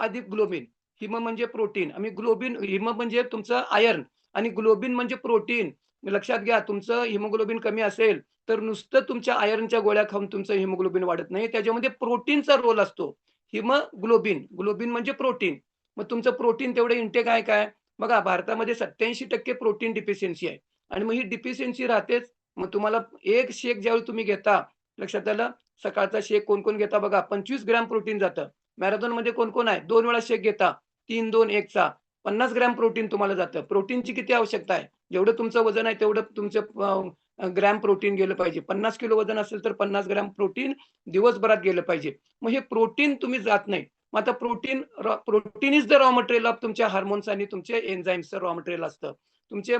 अधिक ग्लोबिन. हिम म्हणजे प्रोटीन आणि ग्लोबिन हिम म्हणजे तुमचं आयर्न आणि ग्लोबिन म्हणजे प्रोटीन. लक्षात घ्या तुमचं हिमोग्लोबिन कमी असेल, तर नुसतं तुमच्या आयर्नच्या गोळ्या खाऊन तुमचं हिमोग्लोबिन वाढत नाही. त्याच्यामध्ये प्रोटीनचा रोल असतो. हिमोग्लोबिन, ग्लोबिन म्हणजे प्रोटीन. मग तुमचं प्रोटीन तेवढं इंटेक आहे काय? बघा भारतामध्ये 87% प्रोटीन डिफिशियन्सी आहे आणि मग ही डिफिशियन्सी राहतेच. मग तुम्हाला एक शेक ज्यावेळी तुम्ही घेता, लक्षात आलं? सकाळचा शेक कोण-कोण घेता बघा 25 ग्रॅम प्रोटीन जातं. मॅरेथॉनमध्ये कोण-कोण आहे? 2 वेळा शेक घेता. 3-2-1 चा 50 ग्रॅम प्रोटीन तुम्हाला जातं. प्रोटीनची किती आवश्यकता आहे? जेवढं तुमचं वजन आहे तेवढं तुमचं ग्रॅम प्रोटीन गेलं पाहिजे. 50 किलो वजन असेल तर 50 ग्रॅम प्रोटीन दिवसभरात गेलं पाहिजे. मग हे प्रोटीन तुम्ही जात नाही. मग आता protein is the raw material of तुमच्या हार्मोन्स आणि तुमचे एन्झाइम्सचं रॉ मटेरियल असतं. तुमचे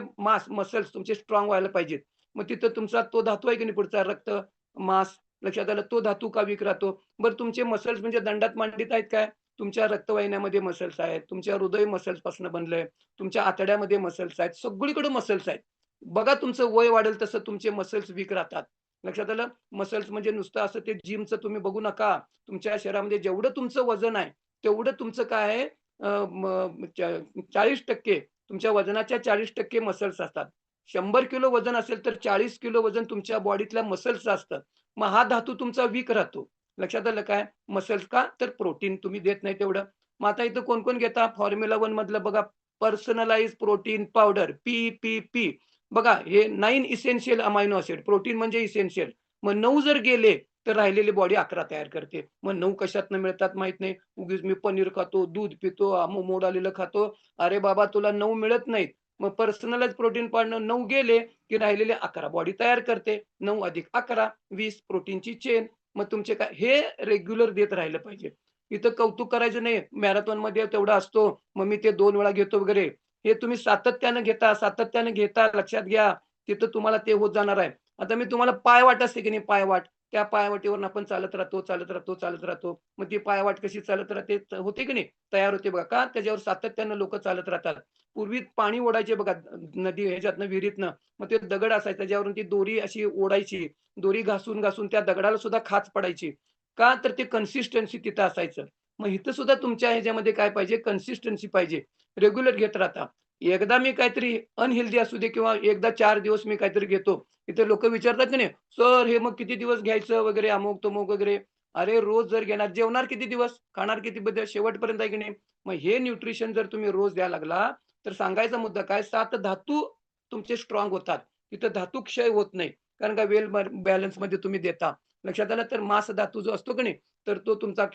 मसल्स तुमचे स्ट्रॉंग व्हायला पाहिजेत. मग तिथं तुमचा तो धातू आहे की नाही पुढचा रक्त, मांस लक्षात आलं तो धातू का वीक राहतो? बरं तुमचे मसल्स म्हणजे दंडात मांडीत आहेत काय? तुमच्या रक्तवाहिन्यामध्ये मसल्स आहेत. तुमच्या हृदय मसल्सपासून बनलंय. तुमच्या आतड्यामध्ये मसल्स आहेत. सगळीकडे मसल्स आहेत. बघा तुमचं वय वाढेल तसं तुमचे मसल्स वीक राहतात. लक्षात आलं? मसल्स म्हणजे नुसतं असं ते जिमचं तुम्ही बघू नका. तुमच्या शरीरामध्ये जेवढं तुमचं वजन आहे, तेवढं तुमचं काय आहे अ, म चा 40% तुमच्या वजनाच्या 40% मसल्स असतात. 100 किलो वजन असेल तर 40 किलो वजन तुमच्या बॉडीतल्या मसल्सचं असतं. मग हा धातू तुमचा वीक राहतो. लक्षात आलं काय? मसल्स का? तर प्रोटीन तुम्ही देत नाही तेवढं. मग आता इथं कोण-कोण घेता? फॉर्म्युला 1 मधलं बघा पर्सनलाइज्ड प्रोटीन पावडर पी-पी-पी. बघा हे 9 इसेन्शियल अमायनो ॲसिड प्रोटीन म्हणजे इसेन्शियल. मग 9 जर गेले, तर राहिलेली बॉडी 11 तयार करते. मग 9 कशातनं मिळतात माहीत नाही. उगीच मी पनीर खातो, दूध पितो, मोड आलेलं खातो. अरे बाबा तुला 9 मिळत नाहीत. मग पर्सनलाइज्ड प्रोटीन पार्टनर 9 गेले, की राहिलेले 11 बॉडी तयार करते. 9 अधिक 11 20 प्रोटीनची चेन. मग तुमचे काय हे रेग्युलर देत राहिलं पाहिजे. इथं कौतुक करायचं नाही. मॅरेथॉनमध्ये तेवढा असतो, मग मी ते 2 वेळा घेतो वगैरे. हे तुम्ही सातत्यानं घेता लक्षात घ्या. तिथं तुम्हाला ते होत जाणार आहे. आता मी तुम्हाला पायवाट असते की नाही पायवाट, त्या पायवाटेवरून आपण चालत राहतो, चालत राहतो, चालत राहतो. मग ती पायवाट कशी चालत राहते होते की नाही? तयार होते बघा. का? त्याच्यावर सातत्यानं लोकं चालत राहतात. पूर्वी पाणी ओढायचे बघा नदी ह्याच्यातनं विहिरीतनं. मग ते दगड असायचा त्याच्यावरून ती दोरी अशी ओढायची. दोरी घासून त्या दगडाला सुद्धा खाच पडायची. का? तर ते कन्सिस्टन्सी तिथं असायचं. मग इथं सुद्धा तुमच्या ह्याच्यामध्ये काय पाहिजे? कन्सिस्टन्सी पाहिजे. रेग्युलर घेत राहता. एकदा मी काहीतरी अनहेल्दी असू दे किंवा एकदा 4 दिवस मी काहीतरी घेतो. इथे लोकं विचारतात की नाही, "सर हे मग किती दिवस घ्यायचं वगैरे अमुक-तमुक वगैरे." अरे रोज जर घेणार, जेवणार किती दिवस? खाणार किती बदल शेवटपर्यंत आहे की नाही? मग हे न्यूट्रिशन जर तुम्ही रोज द्यायला लागला, तर सांगायचा मुद्दा काय 7 धातू तुमचे स्ट्रॉंग होतात. तिथं धातू क्षय होत नाही. कारण का वेल बॅलन्समध्ये तुम्ही देता. लक्षात आलं? तर मांस धातू जो असतो की नाही, तर तो तुमचा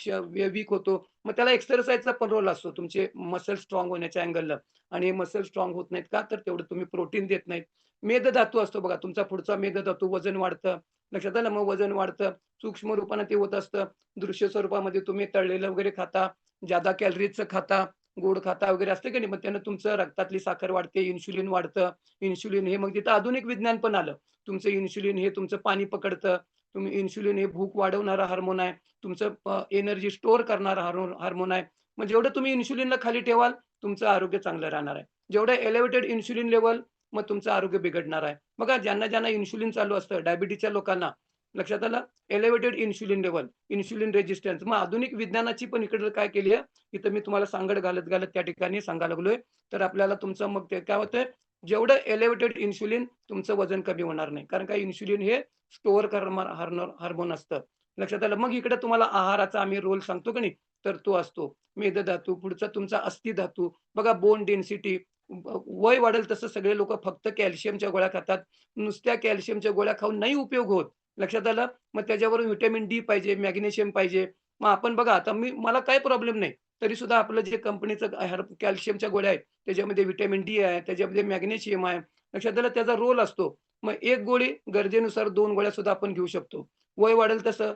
वीक होतो. मग त्याला एक्सरसाइजचा पण रोल असतो तुमचे मसल स्ट्रॉंग होण्याच्या अँगलला आणि मसल स्ट्रॉंग होत नाहीत का? तर तेवढं तुम्ही प्रोटीन देत नाहीत. मेदधातू असतो बघा तुमचा पुढचा मेदधातू वजन वाढतं. लक्षात आलं? मग वजन वाढतं. सूक्ष्म रूपानं ते होत असतं. दृश्य स्वरूपामध्ये तुम्ही तळलेलं वगैरे खाता, जादा कॅलरीजचं खाता, गोड खाता वगैरे असतं की नाही? मग त्यानं तुमचं रक्तातली साखर वाढते, इन्शुलिन वाढतं. इन्शुलिन हे मग तिथं आधुनिक विज्ञान पण आलं. तुमचं इन्शुलिन हे तुमचं पाणी पकडतं. तुम्ही इन्शुलिन हे भूक वाढवणारा हार्मोन आहे. तुमचं एनर्जी स्टोअर करणारा हार्मोन आहे. मग जेवढं तुम्ही इन्शुलिनला खाली ठेवाल, तुमचं आरोग्य चांगलं राहणार आहे. जेवढं एलिव्हेटेड इन्शुलिन लेव्हल, मग तुमचं आरोग्य बिघडणार आहे. बघा ज्यांना इन्शुलिन चालू असतं, डायबिटीजच्या लोकांना, लक्षात आलं? Elevated insulin level, insulin resistance. मग आधुनिक विज्ञानाची पण इकडं काय केली आहे, इथं मी तुम्हाला सांगड घालत-घालत त्या ठिकाणी सांगायला लागलोय. तर आपल्याला तुमचं मग ते काय होतंय, जेवढं एलिव्हेटेड इन्शुलिन तुमचं वजन कमी होणार नाही. कारण का इन्शुलिन हे स्टोअर हार्मोन असतं. लक्षात आलं? मग इकडे तुम्हाला आहाराचा आम्ही रोल सांगतो की नाही, तर तो असतो. मेदधातू, पुढचा तुमचा अस्थिधातू. बघा बोन डेन्सिटी वय वाढेल तसं सगळे लोकं फक्त कॅल्शियमच्या गोळ्या खातात. नुसत्या कॅल्शियमच्या गोळ्या खाऊन नाही उपयोग होत. लक्षात आलं? मग त्याच्यावरून व्हिटॅमिन डी पाहिजे, मॅग्नेशियम पाहिजे. मग आपण बघा आता मला काही प्रॉब्लेम नाही. तरीसुद्धा आपलं जे कंपनीचं कॅल्शियमच्या गोळ्या आहेत, त्याच्यामध्ये व्हिटॅमिन डी आहे, त्याच्यामध्ये मॅग्नेशियम आहे. लक्षात आलं? त्याचा रोल असतो. मग एक गोळी गरजेनुसार 2 गोळ्या सुद्धा आपण घेऊ शकतो. वय वाढेल तसं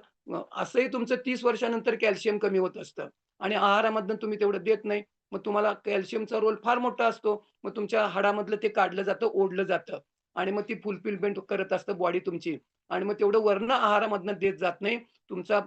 असंही तुमचं 30 वर्षानंतर कॅल्शियम कमी होत असतं आणि आहारामधनं तुम्ही तेवढं देत नाही. मग तुम्हाला कॅल्शियमचा रोल फार मोठा असतो. मग तुमच्या हाडामधलं ते काढलं जातं, ओढलं जातं आणि मग ती फुलफिलमेंट करत असतं बॉडी तुमची आणि मग तेवढं वरनं आहारामधनं देत जात नाही. तुमचा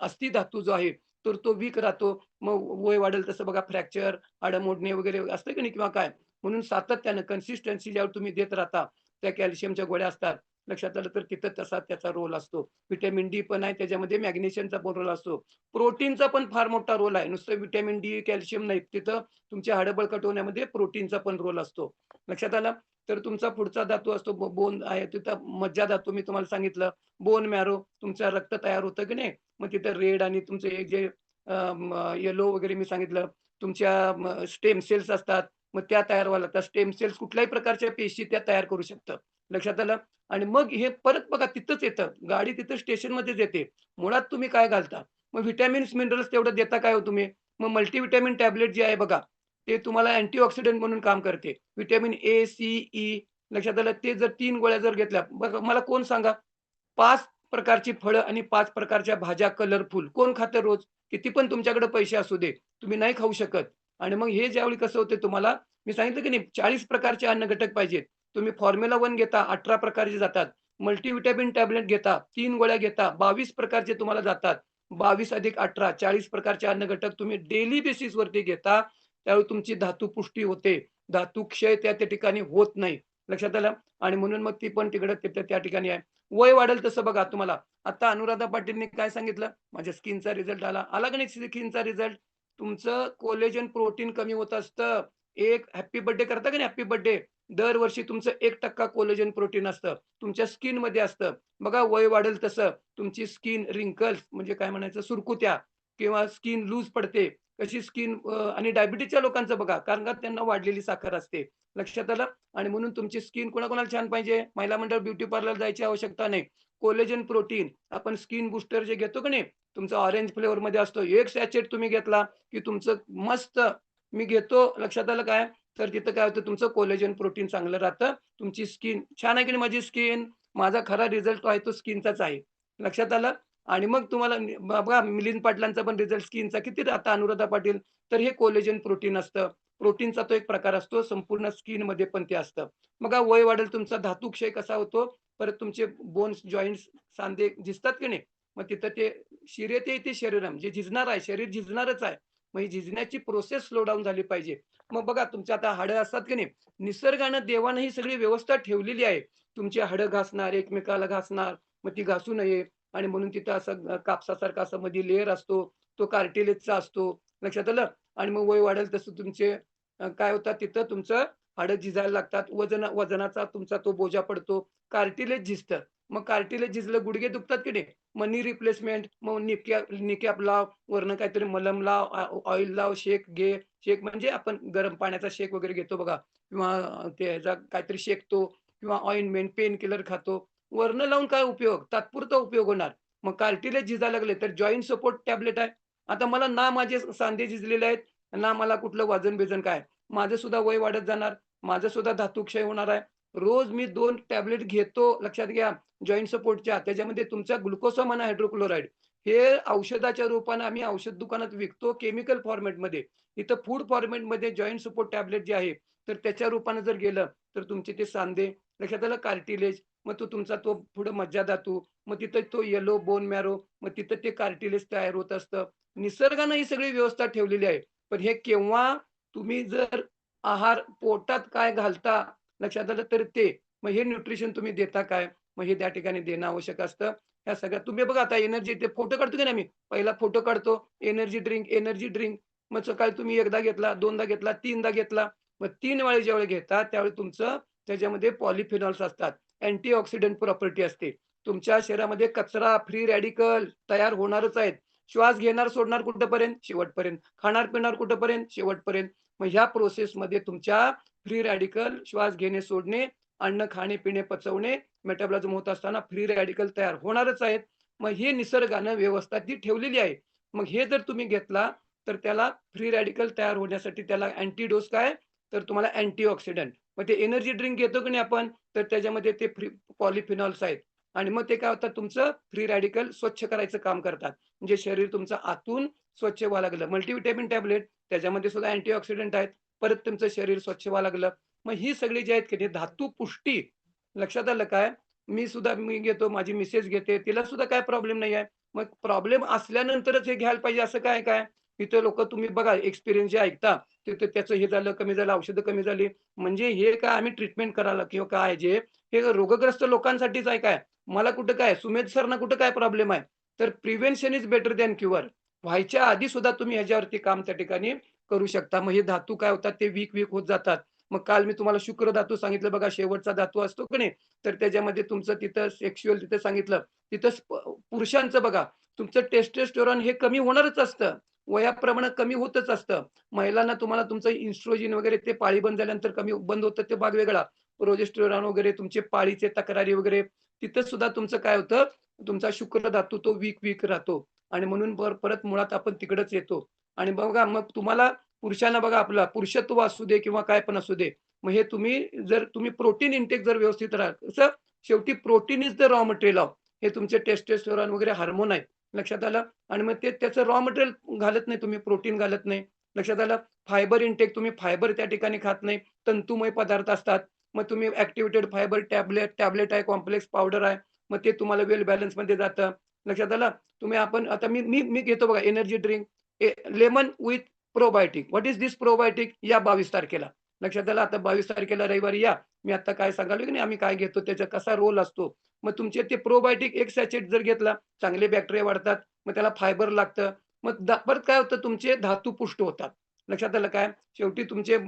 अस्थिधातू जो आहे, तर तो वीक राहतो. मग वय वाढेल तसं बघा फ्रॅक्चर, हाडं मोडणे वगैरे असतं की नाही किंवा काय. म्हणून सातत्यानं कन्सिस्टन्सी ज्यावेळी तुम्ही देत राहता, त्या कॅल्शियमच्या गोळ्या असतात. लक्षात आलं तर तिथं तसा त्याचा रोल असतो. व्हिटॅमिन डी पण आहे त्याच्यामध्ये मॅग्नेशियमचा पण रोल असतो. प्रोटीनचा पण फार मोठा रोल आहे. नुसतं व्हिटॅमिन डी, कॅल्शियम नाही. तिथं तुमची हाडं बळकट होण्यामध्ये प्रोटीनचा पण रोल असतो. लक्षात आलं? तर तुमचा पुढचा धातू असतो बोन आहे तिथं मज्जा धातू मी तुम्हाला सांगितलं. बोन मॅरो तुमचं रक्त तयार होतं की नाही? मग तिथं रेड आणि तुमचे हे जे येलो वगैरे मी सांगितलं. तुमच्या स्टेम सेल्स असतात. मग त्या तयार व्हायला लागतात. स्टेम सेल्स कुठल्याही प्रकारच्या पेशी त्या तयार करू शकतात. लक्षात आलं? आणि मग हे परत बघा तिथंच येतं. गाडी तिथं स्टेशनमध्येच येते. मुळात तुम्ही काय घालता? मग व्हिटॅमिन्स, मिनरल्स तेवढं देता काय हो तुम्ही? मग मल्टीव्हिटॅमिन टॅबलेट जे आहे बघा, ते तुम्हाला अँटिऑक्सिडंट म्हणून काम करते. व्हिटॅमिन ए, सी, ई लक्षात आलं? ते जर 3 गोळ्या जर घेतल्या बघा मला कोण सांगा 5 प्रकारची फळं आणि 5 प्रकारच्या भाज्या कलरफुल कोण खातं रोज? किती पण तुमच्याकडे पैसे असू दे, तुम्ही नाही खाऊ शकत. आणि मग हे ज्यावेळी कसं होतं तुम्हाला, मी सांगितलं की नाही 40 प्रकारचे अन्न घटक पाहिजेत. तुम्ही फॉर्म्युला 1 घेता 18 प्रकारचे जातात. मल्टीव्हिटॅमिन टॅबलेट घेता, 3 गोळ्या घेता, 22 प्रकारचे तुम्हाला जातात. 22 अधिक 18 40 प्रकारचे अन्न घटक तुम्ही डेली बेसिसवरती घेता, त्यावेळी तुमची धातू पुष्टी होते. धातू क्षय त्या ठिकाणी होत नाही. लक्षात आलं? आणि म्हणून मग ती पण तिकडं तिथं त्या ठिकाणी आहे. वय वाढेल तसं बघा तुम्हाला. आता अनुराधा पाटीलने काय सांगितलं? माझ्या स्किनचा रिझल्ट आला. आला का नाही स्किनचा रिझल्ट? तुमचं कोलेजन प्रोटीन कमी होत असतं. एक हॅपी बर्थडे करता का नाही हॅपी बर्थडे? दरवर्षी तुमचं 1% कोलेजन प्रोटीन असतं. तुमच्या स्किनमध्ये असतं. बघा वय वाढेल तसं तुमची स्किन रिंकल्स म्हणजे काय म्हणायचं सुरकुत्या किंवा स्किन लूज पडते. कशी स्किन आणि डायबिटीजच्या लोकांचं बघा कारण का त्यांना वाढलेली साखर असते. लक्षात आलं? आणि म्हणून तुमची स्किन कोणाकोणाला छान पाहिजे? महिला मंडळ ब्युटी पार्लर जायची आवश्यकता नाही. कोलेजन प्रोटीन आपण स्किन बूस्टर जे घेतो की नाही, तुमचा ऑरेंज फ्लेवरमध्ये असतो. एक सॅचेट तुम्ही घेतला, की तुमचं मस्त मी घेतो लक्षात आलं काय? तर तिथं काय होतं तुमचं कोलेजन प्रोटीन चांगलं राहतं. तुमची स्किन छान आहे की नाही माझी स्किन? माझा खरा रिझल्ट आहे तो स्किनचाच आहे. लक्षात आलं? आणि मग तुम्हाला बघा मिलिंद पाटलांचा पण रिझल्ट स्किनचा किती राहता अनुराधा पाटील? तर हे कोलेजन प्रोटीन असतं. प्रोटीनचा तो एक प्रकार असतो. संपूर्ण स्किनमध्ये पण ते असतं. बघा वय वाढेल तुमचा धातू क्षय कसा होतो? परत तुमचे बोन्स, जॉइंट्स, सांधे झिजतात की नाही? मग तिथं ते "शिरेते इति शरीरम" जे झिजणार आहे, शरीर झिजणारच आहे. मग ही झिजण्याची प्रोसेस स्लो डाउन झाली पाहिजे. मग बघा तुमच्या आता हाडं असतात की नाही, निसर्गानं देवानं ही सगळी व्यवस्था ठेवलेली आहे. तुमची हाडं घासणार, एकमेकाला घासणार, मग ती घासू नये आणि म्हणून तिथं असं कापसासारखा असा मध्ये लेयर असतो. तो कार्टिलेजचा असतो. लक्षात आलं? आणि मग वय वाढेल तसं तुमचे काय होतात तिथं तुमचं हाडं झिजायला लागतात. वजनाचा तुमचा तो बोजा पडतो. कार्टिलेज झिजतं. मग कार्टिलेज झिजलं, गुडघे दुखतात की नाही? मग नी रिप्लेसमेंट, मग निकॅप लाव, वरनं काहीतरी मलम लाव, ऑइल लाव, शेक घे. शेक म्हणजे आपण गरम पाण्याचा शेक वगैरे घेतो बघा किंवा ते ह्याचा काहीतरी शेकतो किंवा ऑइंटमेंट, पेन किलर खातो. वरनं लावून काय उपयोग? तात्पुरता उपयोग होणार. मग कार्टिलेज झिजायला लागले तर जॉइंट सपोर्ट टॅबलेट आहे. आता मला ना माझे सांधे झिजलेले आहेत, ना मला कुठलं वजन-बिजन काय. माझं सुद्धा वय वाढत जाणार. माझं सुद्धा धातुक्षय होणार आहे. रोज मी 2 टॅबलेट घेतो लक्षात घ्या जॉइंट सपोर्टच्या. त्याच्यामध्ये तुमचा ग्लुकोसामाइन हायड्रोक्लोराइड हे औषधाच्या रूपाने आम्ही औषध दुकानात विकतो केमिकल फॉर्मॅटमध्ये. इथं फूड फॉर्मॅटमध्ये जॉइंट सपोर्ट टॅबलेट जे आहे, तर त्याच्या रूपाने जर गेलं, तर तुमचे ते सांधे लक्षात आलं कार्टिलेज, मग तो तुमचा तो पुढे मज्जाधातू, मग तिथं तो येलो बोन मॅरो, मग तिथं ते कार्टिलेज तयार होत असतं. निसर्गानं ही सगळी व्यवस्था ठेवलेली आहे. पण हे केव्हा तुम्ही जर आहार पोटात काय घालता लक्षात आलं तर ते. मग हे न्यूट्रिशन तुम्ही देता काय? मग हे त्या ठिकाणी देणं आवश्यक असतं. ह्या सगळ्या तुम्ही बघा आता एनर्जी ते फोटो काढतो की नाही आम्ही. पहिला फोटो काढतो एनर्जी ड्रिंक, एनर्जी ड्रिंक. मग सकाळी तुम्ही एकदा घेतला, दोनदा घेतला, तीनदा घेतला. मग 3 वेळा ज्यावेळी घेता त्यावेळी तुमचं त्याच्यामध्ये पॉलिफेनॉल्स असतात. अँटिऑक्सिडंट प्रॉपर्टी असते. तुमच्या शरीरामध्ये कचरा, फ्री रॅडिकल तयार होणारच आहेत. श्वास घेणार, सोडणार कुठपर्यंत? शेवटपर्यंत. खाणार-पिणार कुठपर्यंत? शेवटपर्यंत. मग ह्या प्रोसेसमध्ये तुमच्या फ्री रॅडिकल श्वास घेणे, सोडणे, अन्न खाणे-पिणे, पचवणे, मेटाबॉलिझम होत असताना फ्री रॅडिकल तयार होणारच आहेत. मग हे निसर्गानं व्यवस्था ती ठेवलेली आहे. मग हे जर तुम्ही घेतला, तर त्याला फ्री रॅडिकल तयार होण्यासाठी त्याला अँटिडोस काय? तर तुम्हाला अँटिऑक्सिडंट. मग ते एनर्जी ड्रिंक घेतो की नाही आपण, तर त्याच्यामध्ये ते फ्री पॉलिफिनॉल्स आहेत आणि मग ते काय होतं तुमचं फ्री रॅडिकल स्वच्छ करायचं काम करतात. म्हणजे शरीर तुमचं आतून स्वच्छ व्हायला लागलं. मल्टीव्हिटॅमिन टॅबलेट त्याच्यामध्ये सुद्धा अँटिऑक्सिडंट आहेत. परत तुमचं शरीर स्वच्छ व्हायला लागलं. मग ही सगळी जी आहेत की नाही धातू पुष्टी लक्षात आलं काय? मी घेतो, माझी मिसेस घेते, तिला सुद्धा काही प्रॉब्लेम नाही आहे. मग प्रॉब्लेम असल्यानंतरच हे घ्यायला पाहिजे असं काय काय? इथे लोकं तुम्ही बघा एक्सपिरियन्स जे ऐकता, ते त्याचं हे झालं, कमी झालं, औषधं कमी झाली. म्हणजे हे काय आम्ही ट्रीटमेंट करायला किंवा काय जे हे रोगग्रस्त लोकांसाठीच आहे काय? मला कुठं काय, सुमेध सरना कुठं काय प्रॉब्लेम आहे? तर prevention is better than cure. व्हायच्या आधी सुद्धा तुम्ही ह्याच्यावरती काम त्या ठिकाणी करू शकता. मग हे धातू काय होतात ते वीक होत जातात. मग काल मी तुम्हाला शुक्र धातू सांगितलं बघा शेवटचा धातू असतो की नाही, तर त्याच्यामध्ये तुमचं तिथं सेक्शुअल तिथं सांगितलं. तिथं पुरुषांचं बघा, तुमचं टेस्टोस्टेरॉन हे कमी होणारच असतं. वयाप्रमाणे कमी होतच असतं. महिलांना तुम्हाला तुमचं इस्ट्रोजन वगैरे ते पाळी बंद झाल्यानंतर कमी बंद होतं ते भाग वेगळा. प्रोजेस्टेरॉन वगैरे तुमचे पाळीचे तक्रारी वगैरे तिथं सुद्धा तुमचं काय होतं, तुमचा शुक्र धातू तो वीक राहतो आणि म्हणून परत मुळात आपण तिकडच येतो. आणि बघा मग तुम्हाला पुरुषांना बघा आपला पुरुषत्व असू दे किंवा काय पण असू दे. मग हे तुम्ही जर तुम्ही प्रोटीन इंटेक जर व्यवस्थित राहाल कसं शेवटी protein is the raw material of हे तुमचे टेस्टोस्टेरॉन वगैरे हार्मोन आहेत. लक्षात आलं? आणि मग ते त्याचं रॉ मटेरियल घालत नाही तुम्ही, प्रोटीन घालत नाही. लक्षात आलं? फायबर इंटेक तुम्ही फायबर त्या ठिकाणी खात नाही. तंतुमय पदार्थ असतात. मग तुम्ही ॲक्टिव्हेटेड फायबर टॅबलेट आहे, कॉम्प्लेक्स पावडर आहे. मग ते तुम्हाला वेल बॅलन्समध्ये जातं. लक्षात आलं? आपण आता मी मी मी घेतो बघा energy drink lemon with probiotic. What is this probiotic? या 22 तारखेला. लक्षात आलं? आता 22 तारखेला रविवारी या. मी आता काय सांगालोय की नाही आम्ही काय घेतो, त्याचा कसा रोल असतो. मग तुमचे ते प्रोबायोटिक एक सॅचेट जर घेतला, चांगले बॅक्टेरिया वाढतात. मग त्याला फायबर लागतं. मग परत काय होतं तुमचे धातू पुष्ट होतात. लक्षात आलं काय? शेवटी तुमचे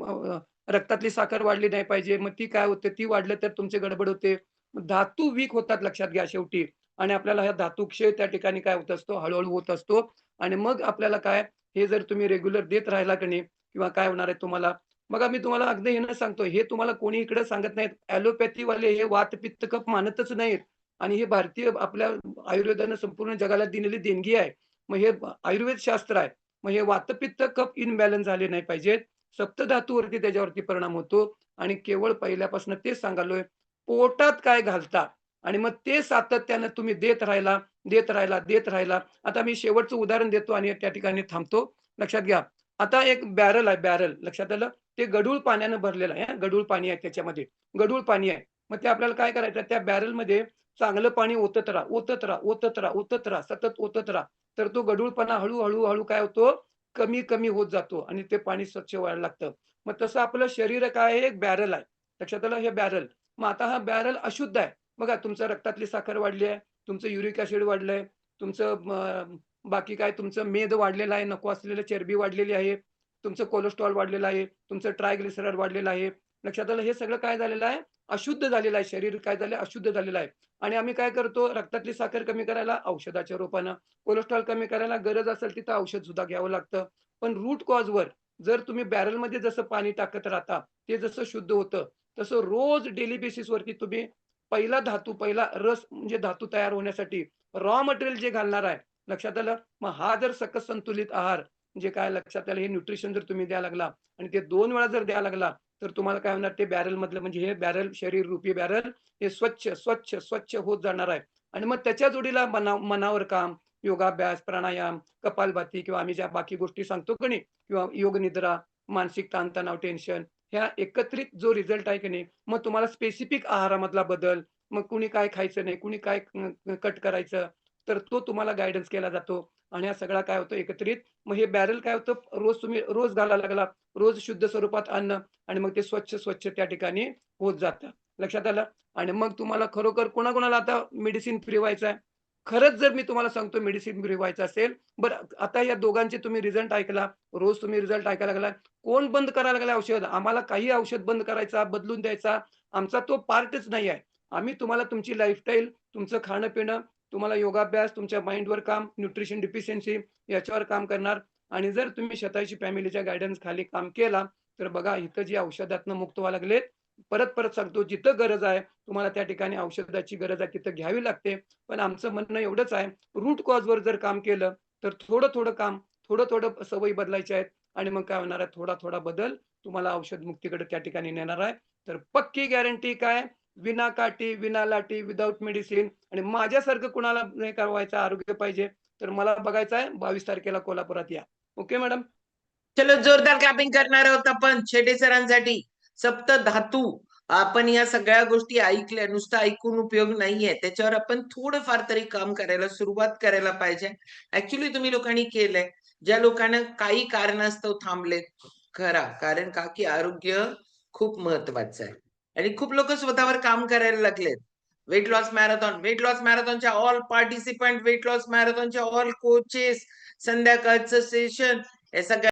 रक्तातली साखर वाढली नाही पाहिजे. मग ती काय होते, ती वाढलं तर तुमची गडबड होते. मग धातू वीक होतात लक्षात घ्या शेवटी आणि आपल्याला हा धातूक्षय त्या ठिकाणी काय होत असतो, हळू होत असतो आणि मग आपल्याला काय, हे जर तुम्ही रेग्युलर देत राहिला की नाही किंवा काय होणार आहे तुम्हाला बघा मी तुम्हाला अगदी हे न सांगतो, हे तुम्हाला कोणी इकडे सांगत नाहीत. ॲलोपॅथीवाले हे वात, पित्त, कफ मानतच नाहीत आणि हे भारतीय आपल्या आयुर्वेदानं संपूर्ण जगाला दिलेली देणगी आहे. मग हे आयुर्वेद शास्त्र आहे. मग हे वातपित्त कफ इनबॅलन्स झाले नाही पाहिजेत. सप्तधातूवरती त्याच्यावरती परिणाम होतो आणि केवळ पहिल्यापासून तेच सांगालोय, पोटात काय घालता आणि मग ते सातत्यानं तुम्ही देत राहिला. आता मी शेवटचं उदाहरण देतो आणि त्या ठिकाणी थांबतो. लक्षात घ्या. आता एक बॅरल आहे बॅरल लक्षात आलं? ते गढूळ पाण्यानं भरलेलं आहे हां, गढूळ पाणी आहे त्याच्यामध्ये. गढूळ पाणी आहे. मग ते आपल्याला काय करायचं त्या बॅरलमध्ये चांगलं पाणी ओतत राहा, सतत ओतत राहा. तर तो गढूळपणा हळू काय होतो, कमी होत जातो आणि ते पाणी स्वच्छ व्हायला लागतं. मग तसं आपलं शरीर काय आहे, एक बॅरल आहे. लक्षात आलं हे बॅरल. मग आता हा बॅरल अशुद्ध आहे. बघा तुमच्या रक्तातली साखर वाढली आहे, तुमचं युरिक ॲसिड वाढलंय, तुमचं बाकी काय तुमचं मेद वाढलेला आहे, नको असलेली चरबी वाढलेली आहे, तुमचं कोलेस्टेरॉल वाढलेलं आहे, तुमचं ट्रायग्लिसराईड वाढलेलं आहे. लक्षात आलं हे सगळं काय झालेलं आहे, अशुद्ध झालेलं आहे. शरीर काय झालं अशुद्ध झालेलं आहे. आणि आम्ही काय करतो रक्तातली साखर कमी करायला औषधाच्या रूपानं, कोलेस्ट्रॉल कमी करायला गरज असेल तिथं औषध सुद्धा घ्यावं लागतं. पण रूट कॉजवर जर तुम्ही बॅरलमध्ये जसं पाणी टाकत राहता, ते जसं शुद्ध होतं, तसं रोज डेली बेसिसवरती तुम्ही पहिला रस म्हणजे धातू तयार होण्यासाठी रॉ मटेरियल जे घालणार आहे, लक्षात आलं? मग हा जर सकस संतुलित आहार म्हणजे काय लक्षात आलं, हे न्यूट्रिशन जर तुम्ही द्यायला लागला आणि ते 2 वेळा जर द्यायला लागला, तर तुम्हाला काय होणार ते बॅरलमधलं म्हणजे हे बॅरल शरीररूपी बॅरल हे स्वच्छ होत जाणार आहे. आणि मग त्याच्या जोडीला मनावर काम, योगाभ्यास, प्राणायाम, कपालभाती किंवा आम्ही ज्या बाकी गोष्टी सांगतो की नाही किंवा योग निद्रा, मानसिक ताणतणाव, टेन्शन ह्या एकत्रित जो रिझल्ट आहे की नाही, मग तुम्हाला स्पेसिफिक आहारामधला बदल, मग कुणी काय खायचं नाही, कुणी काय कट करायचं, तर तो तुम्हाला गाईडन्स केला जातो आणि हा सगळा काय होतं एकत्रित मग हे बॅरल काय होतं रोज तुम्ही रोज घालायला लागला, रोज शुद्ध स्वरूपात अन्न आणि मग ते स्वच्छ त्या ठिकाणी होत जातं. लक्षात आलं? आणि मग तुम्हाला खरोखर कोणाकोणाला आता मेडिसिन फ्री व्हायचं आहे. खरंच जर मी तुम्हाला सांगतो मेडिसिन फ्री व्हायचं असेल, बरं आता या दोघांचे तुम्ही रिझल्ट ऐकला, रोज तुम्ही रिझल्ट ऐकायला लागला. कोण बंद करायला लागलं औषध? आम्हाला काही औषध बंद करायचा, बदलून द्यायचा, आमचा तो पार्टच नाही आहे. आम्ही तुम्हाला तुमची लाईफस्टाईल, तुमचं खाणं-पिणं, तुम्हाला योगाभ्यास, तुमच्या माइंडवर काम, न्यूट्रिशन डिफिशियन्सी याच्यावर काम करणार आणि जर तुम्ही शतायुषी फॅमिलीच्या गाईडन्स खाली काम केला, तर बघा इथं जी औषधातनं मुक्त व्हायला लागलेत. परत सांगतो जिथं गरज आहे, तुम्हाला त्या ठिकाणी औषधाची गरज आहे तिथं घ्यावी लागते. पण आमचं म्हणणं एवढंच आहे, रूट कॉजवर जर काम केलं, तर थोडं काम, थोडं सवयी बदलायच्या आहेत आणि मग काय होणार आहे, थोडा बदल तुम्हाला औषध मुक्तीकडे त्या ठिकाणी नेणार आहे. तर पक्की गॅरंटी काय, विना काठी, विना लाठी, विथआऊट मेडिसिन आणि माझ्यासारखं कुणाला नाही का व्हायचं आरोग्य पाहिजे, तर मला बघायचं आहे 22 तारखेला कोल्हापुरात या. Okay madam? चलो जोरदार क्लॅपिंग करणार आहोत आपण शेटे सरांसाठी. सप्त धातू आपण या सगळ्या गोष्टी ऐकल्या, नुसतं ऐकून उपयोग नाहीये. त्याच्यावर आपण थोडंफार तरी काम करायला सुरुवात करायला पाहिजे. ऍक्च्युली तुम्ही लोकांनी केलंय. ज्या लोकांना काही कारणास्तव थांबलेत करा, कारण का की आरोग्य खूप महत्वाचं आहे आणि खूप लोक स्वतःवर काम करायला लागलेत. वेट लॉस मॅरेथॉनच्या ऑल पार्टिसिपंट, वेट लॉस मॅरेथॉनच्या ऑल कोचेस, संध्याकाळचं सेशन, हे सगळ्या